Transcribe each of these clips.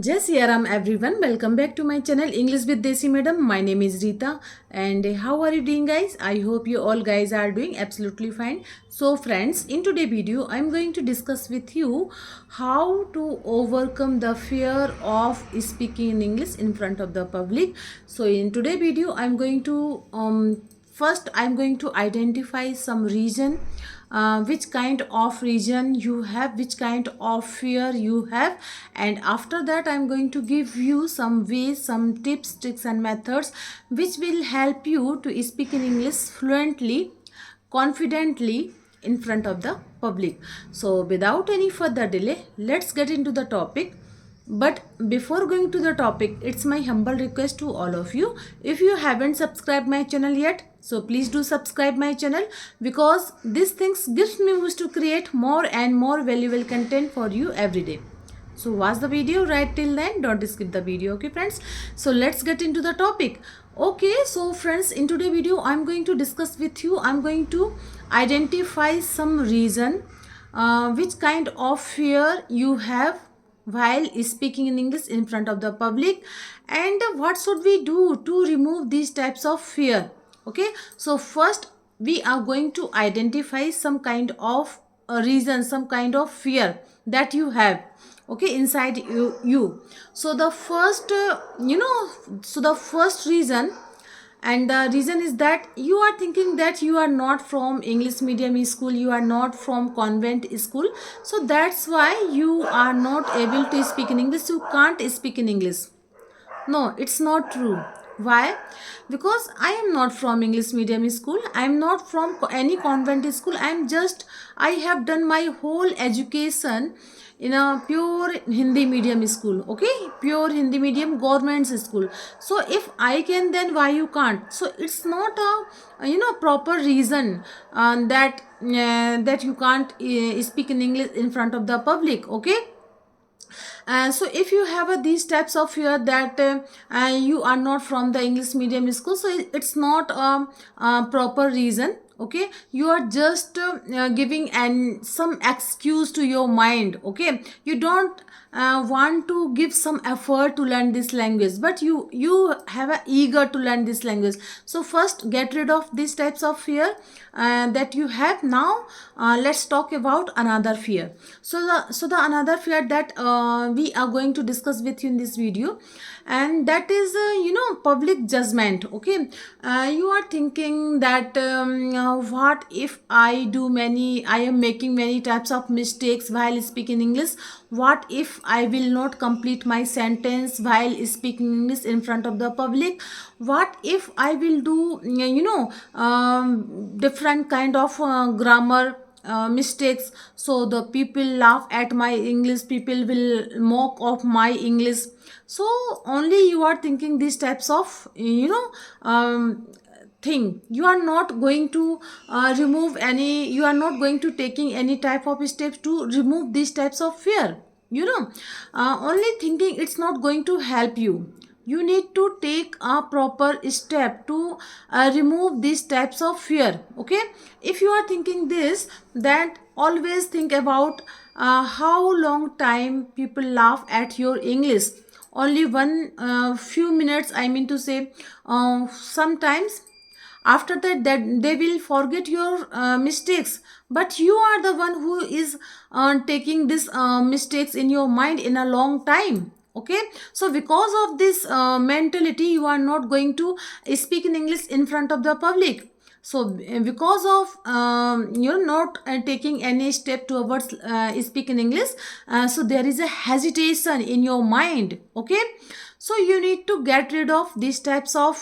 Jai Ram everyone, welcome back to my channel English with Desi Madam. My name is Rita and how are you doing guys? I hope you all guys are doing absolutely fine. So friends, in today's video I'm going to discuss with you how to overcome the fear of speaking in English in front of the public. So in today's video I'm going to first I'm going to identify some reason, which kind of region you have, which kind of fear you have, and after that I'm going to give you some ways, some tips, tricks and methods which will help you to speak in English fluently, confidently in front of the public. So without any further delay, let's get into the topic. But before going to the topic, it's my humble request to all of you, if you haven't subscribed my channel yet, so please do subscribe my channel, because these things gives me boost to create more and more valuable content for you every day. So watch the video right till then, don't skip the video. Okay friends, so let's get into the topic. Okay, so friends, in today's video I'm going to discuss with you, I'm going to identify some reason, which kind of fear you have while speaking in English in front of the public, and what should we do to remove these types of fear. Okay, so first we are going to identify some kind of reason, some kind of fear that you have, okay, inside you. So the first so the first reason, and the reason is that you are thinking that you are not from English medium school, you are not from convent school, so that's why you are not able to speak in English, you can't speak in English. No, it's not true. Why? Because I am not from English medium school, I am not from any convent school, I have done my whole education in a pure Hindi medium school, okay, pure Hindi medium government school. So if I can, then why you can't? So it's not a proper reason that you can't speak in English in front of the public, okay. So if you have these types of fear that you are not from the English medium school, so it's not a proper reason, okay. You are just giving some excuse to your mind, okay. You don't want to give some effort to learn this language, but you have a eager to learn this language. So first get rid of these types of fear that you have. Now let's talk about another fear. So the another fear that we are going to discuss with you in this video, and that is public judgment, okay. You are thinking that what if I am making many types of mistakes while speaking English, what if I will not complete my sentence while speaking English in front of the public, what if I will do different kind of grammar mistakes, so the people laugh at my English, people will mock of my English. So only you are thinking these types of thing. You are not going to remove any, you are not going to taking any type of steps to remove these types of fear, only thinking it's not going to help you. You need to take a proper step to remove these types of fear, okay. If you are thinking this, that always think about how long time people laugh at your English. Only one few minutes, I mean to say, sometimes after that they will forget your mistakes, but you are the one who is taking this mistakes in your mind in a long time, okay. So because of this mentality, you are not going to speak in English in front of the public. So because of you're not taking any step towards speak in English, so there is a hesitation in your mind, okay. So you need to get rid of these types of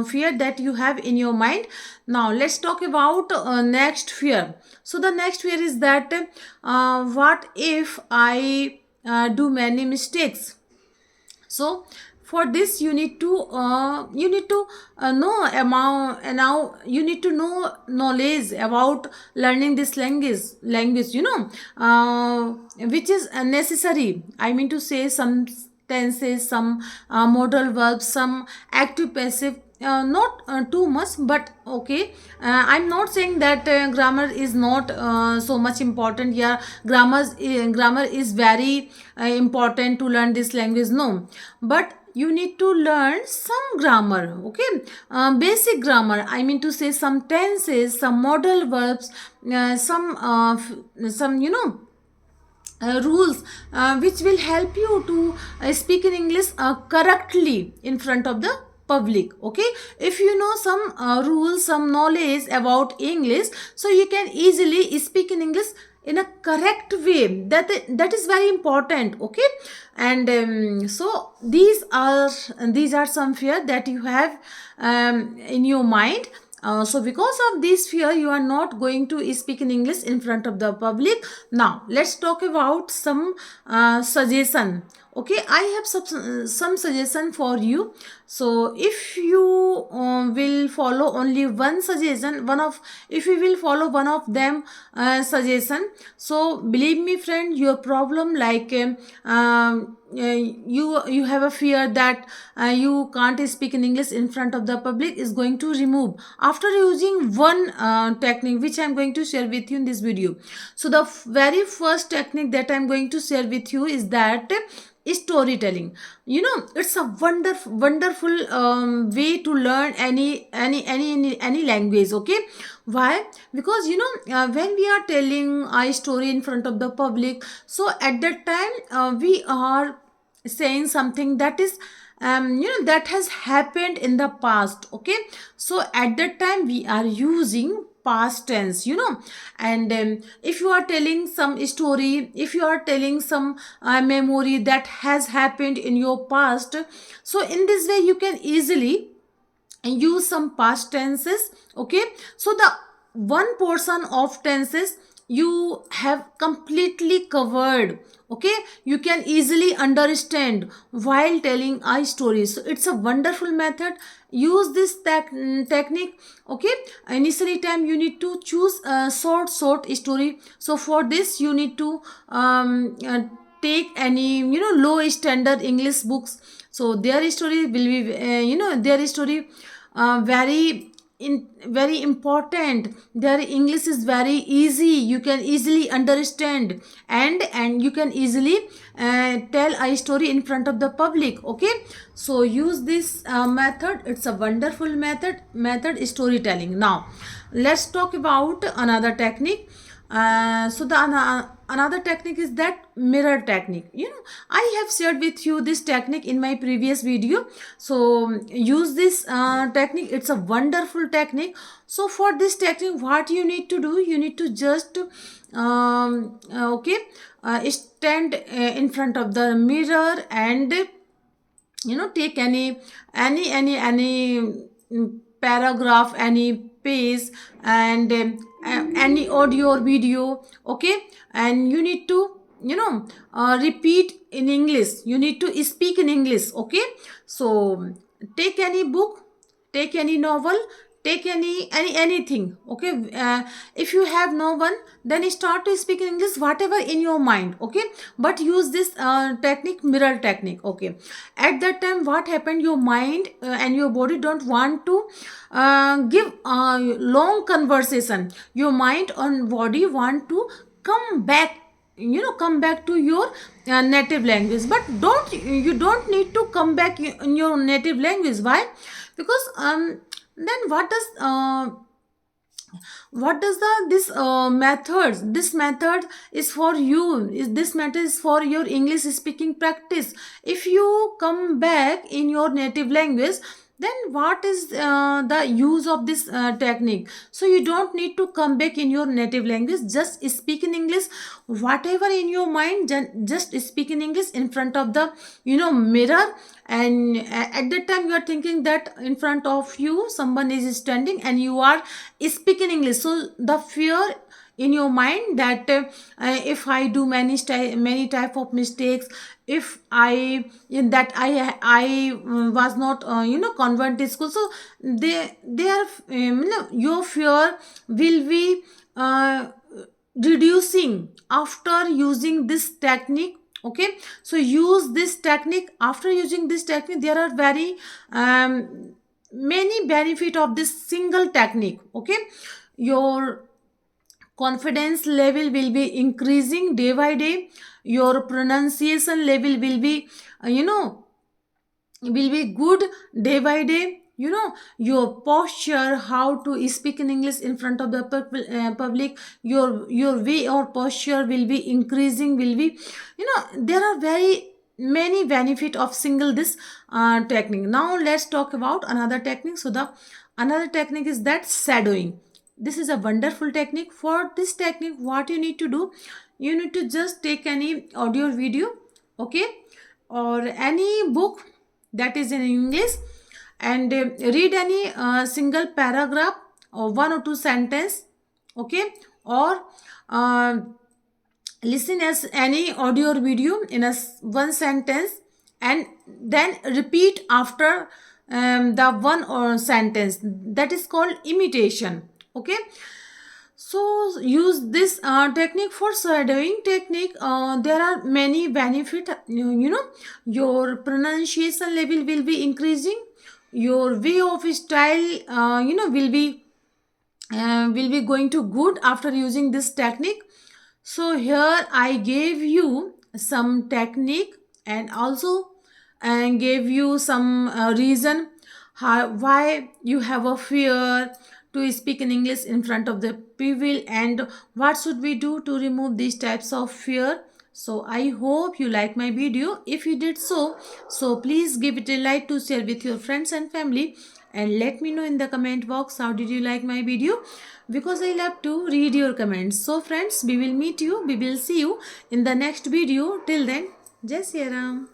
fear that you have in your mind. Now let's talk about next fear. So the next fear is that what if I do many mistakes. So for this you need to know amount, and now you need to know knowledge about learning this language, which is necessary, I mean to say, some tenses, some modal verbs, some active passive not too much, but okay. I'm not saying that grammar is not so much important. Yeah, grammar is very important to learn this language. No, but you need to learn some grammar. Okay, basic grammar. I mean to say some tenses, some modal verbs, some rules which will help you to speak in English correctly in front of the public. Okay, if you know some rules, some knowledge about English, so you can easily speak in English in a correct way. That is very important. Okay, and so these are some fear that you have in your mind. So because of this fear, you are not going to speak in English in front of the public. Now let's talk about some suggestion. Okay, I have some suggestion for you. So if you will follow only one suggestion, one of if you will follow one of them suggestion, so believe me friend, your problem like you have a fear that you can't speak in English in front of the public is going to remove after using one technique which I'm going to share with you in this video. So the very first technique that I'm going to share with you is that storytelling. It's a wonderful way to learn any language. Okay, why? Because when we are telling a story in front of the public, so at that time we are saying something that is that has happened in the past. Okay, so at that time we are using past tense. And if you are telling some story, if you are telling some memory that has happened in your past, so in this way you can easily use some past tenses. Okay, so the one portion of tenses you have completely covered. Okay, you can easily understand while telling a story. So it's a wonderful method. Use this technique. Okay, initially time you need to choose a short story. So for this you need to take any low standard English books. So their story will be their story very important. Their English is very easy, you can easily understand, and you can easily tell a story in front of the public. Okay, so use this method. It's a wonderful method storytelling. Now let's talk about another technique. So the another technique is that mirror technique. I have shared with you this technique in my previous video. So use this technique. It's a wonderful technique. So for this technique, what you need to do, you need to just okay, stand in front of the mirror and take any paragraph, any page, and any audio or video. Okay, and you need to repeat in English, you need to speak in English. Okay, so take any book, take any novel, take anything. Okay, if you have no one, then start to speak in English whatever in your mind. Okay, but use this technique, mirror technique. Okay, at that time what happened, your mind and your body don't want to give long conversation. Your mind and body want to come back, come back to your native language. But you don't need to come back in your native language. Why? Because then what does this methods, this method is for you, this method is for your English speaking practice. If you come back in your native language, then what is the use of this technique? So you don't need to come back in your native language, just speak in English whatever in your mind. Just speak in English in front of the mirror. And at that time you are thinking that in front of you someone is standing and you are speaking English. So the fear in your mind that if I do many type of mistakes, if I in that I was not convent school, so they are your fear will be reducing after using this technique. Okay, so use this technique. After using this technique, there are very many benefit of this single technique. Okay, your confidence level will be increasing day by day. Your pronunciation level will be will be good day by day. Your posture, how to speak in English in front of the public, your way or posture will be increasing, will be, there are very many benefit of single this technique. Now let's talk about another technique. So the another technique is that shadowing. This is a wonderful technique. For this technique, what you need to do, you need to just take any audio video, okay, or any book that is in English, and read any single paragraph or one or two sentence, okay, or uh, listen as any audio or video in one sentence, and then repeat after the one or sentence. That is called imitation. Okay, so use this technique for shadowing technique. There are many benefit. Your pronunciation level will be increasing. Your way of style, will be going to good after using this technique. So here I gave you some technique, and also gave you some reason why you have a fear to speak in English in front of the people, and what should we do to remove these types of fear. So I hope you like my video. If you did so please give it a like to share with your friends and family, and let me know in the comment box how did you like my video, because I love to read your comments. So friends, we will see you in the next video. Till then, Jai Shri Ram.